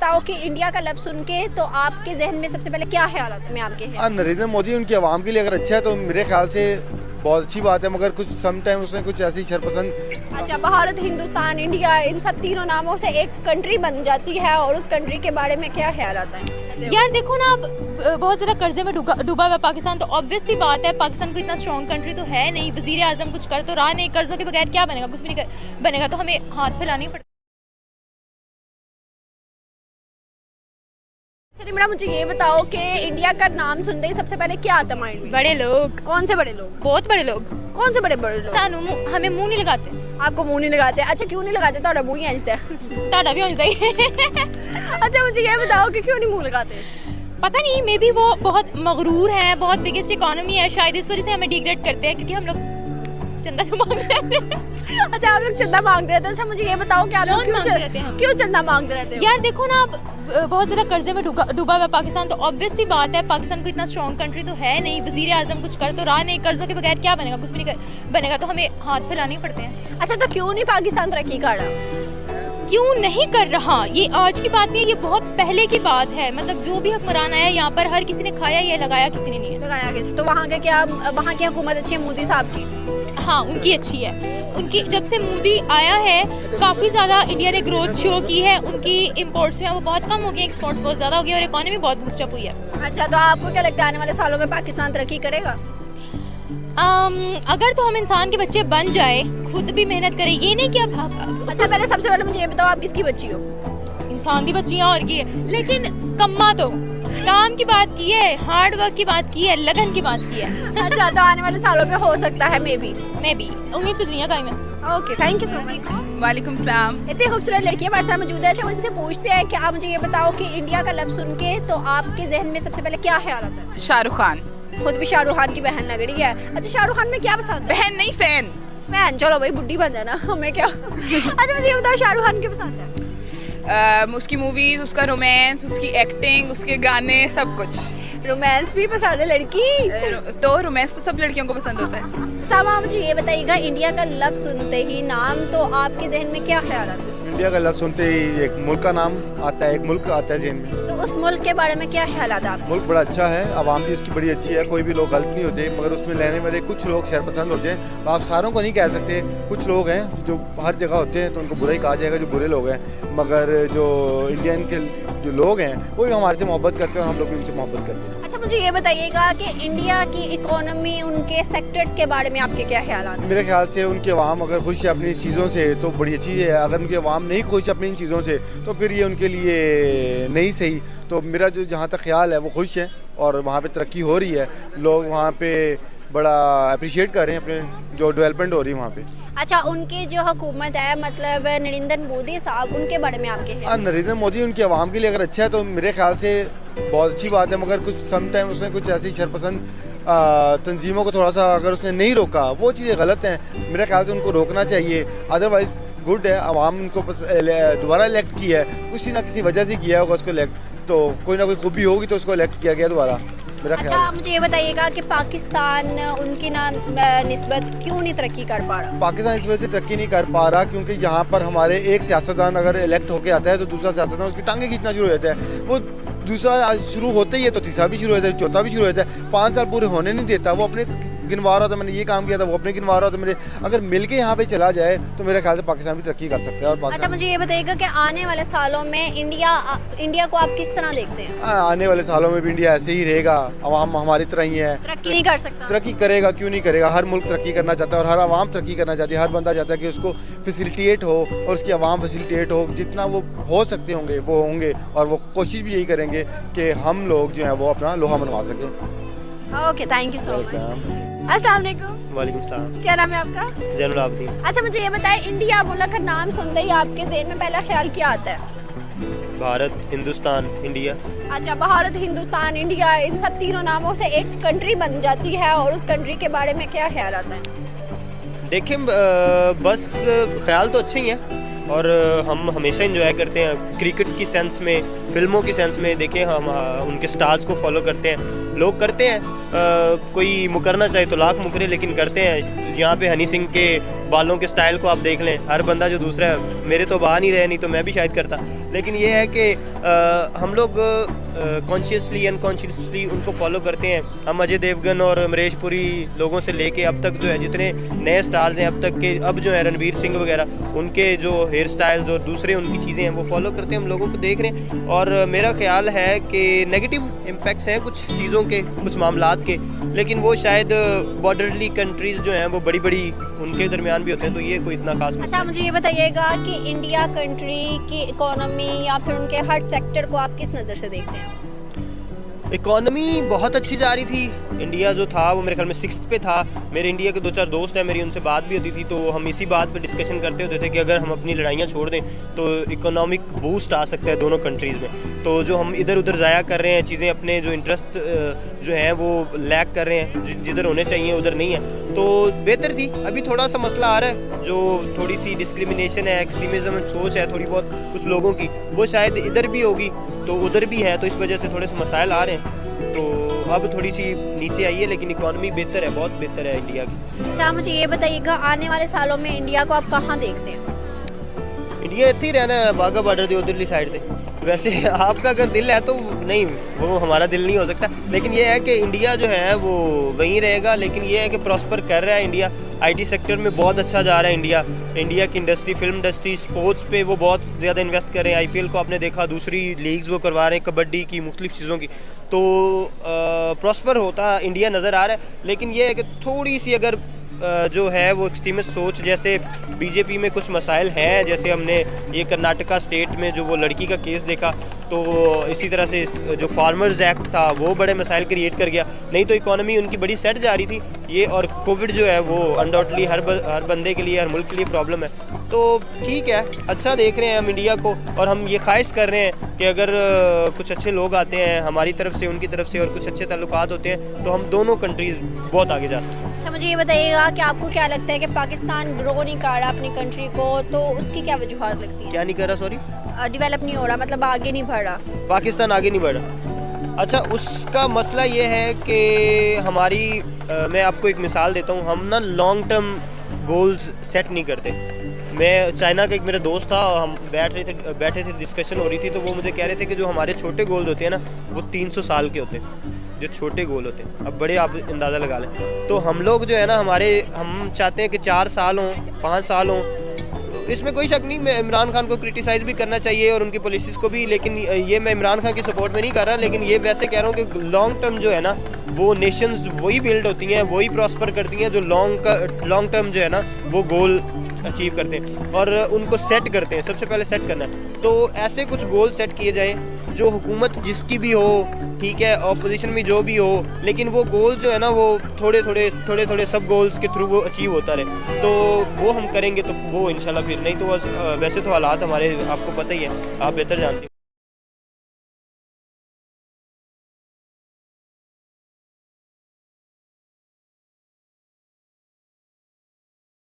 बताओ कि इंडिया का लफ्ज़ सुन के तो आपके जहन में सबसे पहले क्या ख्याल आता है? मैं आपके हैं नरेंद्र मोदी उनकी आवाम के लिए अगर अच्छा है तो मेरे ख्याल से बहुत अच्छी बात है, मगर कुछ सम टाइम उसने कुछ ऐसी शरपसंद। अच्छा, भारत, हिंदुस्तान, इंडिया, इन सब तीनों नामों से एक कंट्री बन जाती है और उस कंट्री के बारे में क्या ख्याल आता है? यार देखो ना, अब बहुत ज़्यादा कर्जे में डूबा हुआ पाकिस्तान, तो ऑब्वियस सी बात है पाकिस्तान को इतना स्ट्रॉन्ग कंट्री तो है नहीं। वज़ीर आज़म कुछ कर तो रहा नहीं, कर्जों के बगैर क्या बनेगा, कुछ भी नहीं बनेगा, तो हमें हाथ फैलानी पड़ेगा। चलिए मेरा मुझे ये बताओ कि इंडिया का नाम सुनते ही सबसे पहले क्या आता है माइंड में? बड़े लोग, कौन से बड़े लोग? बहुत बड़े लोग। कौन से बड़े बड़े लोग? सानू हमें मुंह नहीं लगाते। आपको मुंह नहीं लगाते? अच्छा, क्यों नहीं लगाते? ਤੁਹਾਡਾ मुंह ही ऐंचता है। ताड़ा भी हो जाता है। अच्छा, मुझे ये बताओ कि क्यों नहीं मुंह लगाते? पता नहीं, मे बी वो बहुत मगरूर है, बहुत बिगेस्ट इकोनॉमी है, शायद इस वजह से हमें डिग्रेड करते हैं, क्योंकि हम लोग चंदा जो मांग रहे हैं। अच्छा, आप लोग चंदा मांगते रहते हो? अच्छा, मुझे ये बताओ कि आप लोग क्यों चंदा मांगते रहते हो? यार देखो ना, अब बहुत ज़्यादा कर्जे में डूबा हुआ पाकिस्तान, तो ऑब्वियस सी बात है पाकिस्तान को इतना स्ट्रॉन्ग कंट्री तो है नहीं। वज़ीर आज़म कुछ कर तो रहा नहीं, कर्जों के बगैर क्या बनेगा, कुछ भी नहीं बनेगा, तो हमें हाथ फैलाने पड़ते हैं। अच्छा, तो क्यों नहीं पाकिस्तान तरक्की कर रहा? क्यों नहीं कर रहा, ये आज की बात नहीं है, ये बहुत पहले की बात है। मतलब जो भी हुक्मरान आया यहाँ पर, हर किसी ने खाया, ये लगाया किसी ने नहीं है। लगाया किसी? तो वहाँ के क्या, वहाँ की हुकूमत अच्छी है मोदी साहब की? हाँ, उनकी अच्छी है। उनकी जब से मोदी आया है काफ़ी ज़्यादा इंडिया ने ग्रोथ शो की है। उनकी इंपोर्ट्स जो है वो बहुत कम हो गई, एक्सपोर्ट्स बहुत ज़्यादा हो गई और इकोनॉमी बहुत बूस्टअप हुई है। अच्छा, तो आपको क्या लगता है आने वाले सालों में पाकिस्तान तरक्की करेगा? अगर तो हम इंसान के बच्चे बन जाए, खुद भी मेहनत करें, ये नहीं कि अब। अच्छा, पहले सबसे पहले मुझे ये बताओ आप किसकी बच्ची हो? इंसान की बच्चियाँ और की है, लेकिन कम्मा तो काम की बात की है, हार्ड वर्क की बात की है, लगन की बात की है। अच्छा, तो आने वाले सालों में हो सकता है मे बी उम्मीद तो दुनिया का ही है। Okay, thank you so much. वालेकुम सलाम। इतनी खूबसूरत लड़की हमारे साथ मौजूद है। अच्छा, उनसे पूछते हैं कि आप मुझे ये बताओ कि इंडिया का लफ्ज़ सुन के तो आपके जहन में सबसे पहले क्या ख्याल आता है? शाहरुख खान। खुद भी शाहरुख खान की बहन लग रही है। अच्छा, शाहरुख खान में क्या पसंद है? बहन नहीं, फैन। फैन? चलो भाई, बुड्ढी बन जाना, हमें क्या। अच्छा, मुझे ये बताओ शाहरुख खान की पसंद है? उसकी मूवीज, उसका रोमांस, उसकी एक्टिंग, उसके गाने, सब कुछ। रोमांस भी पसंद है लड़की? तो रोमांस तो सब लड़कियों को पसंद होता है। सामा, मुझे ये बताइएगा, इंडिया का लफ्ज़ सुनते ही नाम तो आपके जहन में क्या ख्याल आता है? इंडिया का लफ्ज़ सुनते ही एक मुल्क का नाम आता है, एक मुल्क आता है जहन में। तो उस मुल्क के बारे में क्या ख्याल आता है आपको? मुल्क बड़ा अच्छा है, आवाम भी उसकी बड़ी अच्छी है, कोई भी लोग गलत नहीं होते, मगर उसमें रहने वाले कुछ लोग शरपसंद होते हैं। आप सारों को नहीं कह सकते, कुछ लोग हैं जो हर जगह होते हैं तो उनको बुरा ही कहा जाएगा, जो बुरे लोग हैं। मगर जो इंडियन के जो लोग हैं वो भी हमारे से मोहब्बत करते हैं और हम लोग भी उनसे मोहब्बत करते हैं। अच्छा, मुझे ये बताइएगा कि इंडिया की इकोनॉमी, उनके सेक्टर्स के बारे में आपके क्या ख्याल आते हैं? मेरे ख्याल से उनकी आवाम अगर खुश है अपनी चीज़ों से तो बड़ी अच्छी है, अगर उनकी आवाम नहीं खुश अपनी इन चीज़ों से तो फिर ये उनके लिए नहीं सही। तो मेरा जो जहाँ तक ख्याल है वो खुश है और वहाँ पे तरक्की हो रही है, लोग वहाँ पे बड़ा अप्रिशिएट कर रहे हैं अपने जो डेवलपमेंट हो रही है वहाँ पे। अच्छा, उनकी जो हुकूमत है, मतलब नरेंद्र मोदी साहब, उनके बारे में आपके हैं? नरेंद्र मोदी उनकी आवाम के लिए अगर अच्छा है तो मेरे ख्याल से बहुत अच्छी बात है, मगर कुछ सम टाइम उसने कुछ ऐसी शरपसंद तंजीमों को थोड़ा सा अगर उसने नहीं रोका, वो चीज़ें गलत हैं। मेरे ख्याल से उनको रोकना चाहिए, अदरवाइज़ गुड है। आवाम उनको दोबारा इलेक्ट किया है, किसी ना किसी वजह से किया होगा उसको इलेक्ट, तो कोई ना कोई खूबी होगी तो उसको इलेक्ट किया गया दोबारा, मेरा ख्याल है। अच्छा, मुझे ये बताइएगा कि पाकिस्तान उनकी निस्बत क्यों नहीं तरक्की कर पा रहा? पाकिस्तान इस वजह से तरक्की नहीं कर पा रहा क्योंकि यहाँ पर हमारे एक सियासतदान अगर इलेक्ट होके आता है तो दूसरा सियासतदान उसकी टांगे खींचना शुरू हो जाता है। वो दूसरा शुरू होते ही है तो तीसरा भी शुरू हो जाता है, चौथा भी शुरू हो जाता है। 5 साल पूरे होने नहीं देता, वो अपने गिनवा रहा था, मैंने ये काम किया था, वो अपने गिनवा रहा था। मेरे अगर मिलके यहाँ पे चला जाए तो मेरे ख्याल से पाकिस्तान भी तरक्की कर सकता है। और अच्छा, मुझे ये बताइएगा कि आने वाले सालों में इंडिया को आप किस तरह देखते हैं? आने वाले सालों में भी इंडिया ऐसे ही रहेगा, आवाम हमारी तरह ही है। तरक्की नहीं कर सकता? तरक्की करेगा, क्यों नहीं करेगा। हर मुल्क तरक्की करना चाहता है और हर आवाम तरक्की करना चाहती है। हर बंदा चाहता है कि उसको फैसिलिटेट हो और उसकी आवाम फैसिलिटेट हो, जितना वो हो सकते होंगे वो होंगे और वो कोशिश भी यही करेंगे कि हम लोग जो हैं वो अपना लोहा मनवा सकें। Okay, thank you so much. अस्सलाम वालेकुम। वालेकुम सलाम। क्या नाम है आपका? जैनुल आबदीन। अच्छा, मुझे ये बताएं, इंडिया मुल्क का नाम सुनते ही आपके ज़हन में पहला ख्याल क्या आता है? भारत, हिंदुस्तान, इंडिया। अच्छा, भारत, हिंदुस्तान, इंडिया, इन सब तीनों नामों से एक कंट्री बन जाती है और उस कंट्री के बारे में क्या ख्याल आता है? देखिए, बस ख्याल तो अच्छे ही हैं और हम हमेशा एंजॉय करते हैं क्रिकेट की सेंस में, फिल्मों की सेंस में। देखें, हम उनके स्टार्स को फॉलो करते हैं, लोग करते हैं। कोई मुकरना चाहे तो लाख मुकरे, लेकिन करते हैं। यहाँ पे हनी सिंह के बालों के स्टाइल को आप देख लें, हर बंदा जो दूसरा है, मेरे तो बहा नहीं रहे, नहीं तो मैं भी शायद करता, लेकिन ये है कि हम लोग कॉन्शियसली अनकॉन्शियसली उनको फॉलो करते हैं। हम अजय देवगन और अमरीश पुरी लोगों से लेके अब तक जो है जितने नए स्टार्स हैं अब तक के, अब जो है रणवीर सिंह वगैरह, उनके जो हेयर स्टाइल्स और दूसरे उनकी चीज़ें हैं वो फॉलो करते हैं, हम लोगों को देख रहे हैं। और मेरा ख्याल है कि नेगेटिव इम्पैक्ट्स हैं कुछ चीज़ों के, कुछ मामलात के, लेकिन वो शायद बॉर्डरली कंट्रीज़ जो हैं वो बड़ी बड़ी उनके दरमियान भी होते हैं, तो ये कोई इतना खास। अच्छा, मुझे ये बताइएगा कि इंडिया कंट्री की इकोनॉमी या फिर उनके हर सेक्टर को आप किस नज़र से देखते हैं? इकॉनमी बहुत अच्छी जा रही थी। इंडिया जो था वो मेरे ख्याल में 6th पे था। मेरे इंडिया के 2-4 दोस्त हैं, मेरी उनसे बात भी होती थी, तो हम इसी बात पे डिस्कशन करते होते थे कि अगर हम अपनी लड़ाइयाँ छोड़ दें तो इकोनॉमिक बूस्ट आ सकता है दोनों कंट्रीज़ में। तो जो हम इधर उधर ज़ाया कर रहे हैं चीज़ें, अपने जो इंटरेस्ट जो हैं वो लैक कर रहे हैं, जिधर होने चाहिए उधर नहीं है, तो बेहतर थी। अभी थोड़ा सा मसला आ रहा है, जो थोड़ी सी डिस्क्रिमिनेशन है, एक्सट्रीमिज़म सोच है थोड़ी बहुत कुछ लोगों की, वो शायद इधर भी होगी तो उधर भी है, तो इस वजह से थोड़े से मसाइल आ रहे हैं। तो अब थोड़ी सी नीचे आई है, लेकिन इकॉनमी बेहतर है, बहुत बेहतर है इंडिया की। अच्छा, मुझे ये बताइएगा आने वाले सालों में इंडिया को आप कहाँ देखते हैं? इंडिया इतने ही रहना है, बाघा बॉर्डर दी उधरली साइड पे। वैसे आपका अगर दिल है तो नहीं, वो हमारा दिल नहीं हो सकता, लेकिन ये है कि इंडिया जो है वो वहीं रहेगा। लेकिन ये है कि प्रॉस्पर कर रहा है इंडिया, आईटी सेक्टर में बहुत अच्छा जा रहा है इंडिया की इंडस्ट्री, फिल्म इंडस्ट्री, स्पोर्ट्स पे वो बहुत ज़्यादा इन्वेस्ट कर रहे हैं। आईपीएल को आपने देखा, दूसरी लीग्स वो करवा रहे हैं, कबड्डी की, मुख्तलिफ चीज़ों की, तो प्रॉस्पर होता इंडिया नज़र आ रहा है। लेकिन ये है कि थोड़ी सी अगर जो है वो एक्सट्रीमिस्ट सोच, जैसे बीजेपी में कुछ मसाइल हैं, जैसे हमने ये कर्नाटका स्टेट में जो वो लड़की का केस देखा, तो इसी तरह से जो फार्मर्स एक्ट था वो बड़े मसाइल क्रिएट कर गया। नहीं तो इकॉनमी उनकी बड़ी सेट जा रही थी ये, और कोविड जो है वो अनडाउटली हर बंदे के लिए, हर मुल्क के लिए प्रॉब्लम है। तो ठीक है, अच्छा देख रहे हैं हम इंडिया को, और हम ये ख्वाहिश कर रहे हैं कि अगर कुछ अच्छे लोग आते हैं हमारी तरफ से, उनकी तरफ से, और कुछ अच्छे ताल्लुकात होते हैं, तो हम दोनों कंट्रीज़ बहुत आगे जा सकते हैं। अच्छा, मुझे ये बताइएगा कि आपको क्या लगता है कि पाकिस्तान ग्रो नहीं कर रहा अपनी कंट्री को, तो उसकी क्या वजूहत लगती है? क्या नहीं कर रहा? सॉरी, डेवलप नहीं हो रहा, मतलब आगे नहीं बढ़ रहा। पाकिस्तान आगे नहीं बढ़ रहा। अच्छा, उसका मसला ये है कि हमारी मैं आपको एक मिसाल देता हूँ, हम ना लॉन्ग टर्म गोल्स सेट नहीं करते। मैं चाइना का एक मेरा दोस्त था, और हम बैठे थे डिस्कशन हो रही थी, तो वो मुझे कह रहे थे कि जो हमारे छोटे गोल्स होते हैं ना वो 300 साल के होते हैं, जो छोटे गोल होते हैं। अब बड़े आप अंदाज़ा लगा लें। तो हम लोग जो है ना हम चाहते हैं कि 4 साल हों, 5 साल हों, इसमें कोई शक नहीं। मैं इमरान खान को क्रिटिसाइज़ भी करना चाहिए और उनकी पॉलिसीज़ को भी, लेकिन ये मैं इमरान खान की सपोर्ट में नहीं कर रहा, लेकिन ये वैसे कह रहा हूँ कि लॉन्ग टर्म जो है ना वो नेशंस वही बिल्ड होती हैं, वही प्रॉस्पर करती हैं जो लॉन्ग टर्म जो है ना वो गोल अचीव करते हैं और उनको सेट करते हैं। सबसे पहले सेट करना है, तो ऐसे कुछ गोल सेट किए जाएँ जो हुकूमत जिसकी भी हो, ठीक है, ऑपोजिशन में जो भी हो, लेकिन वो गोल जो है ना वो थोड़े थोड़े सब गोल्स के थ्रू वो अचीव होता रहे, तो वो हम करेंगे तो वो इंशाल्लाह। फिर नहीं तो वैसे तो हालात हमारे आपको पता ही है, आप बेहतर जानते हैं।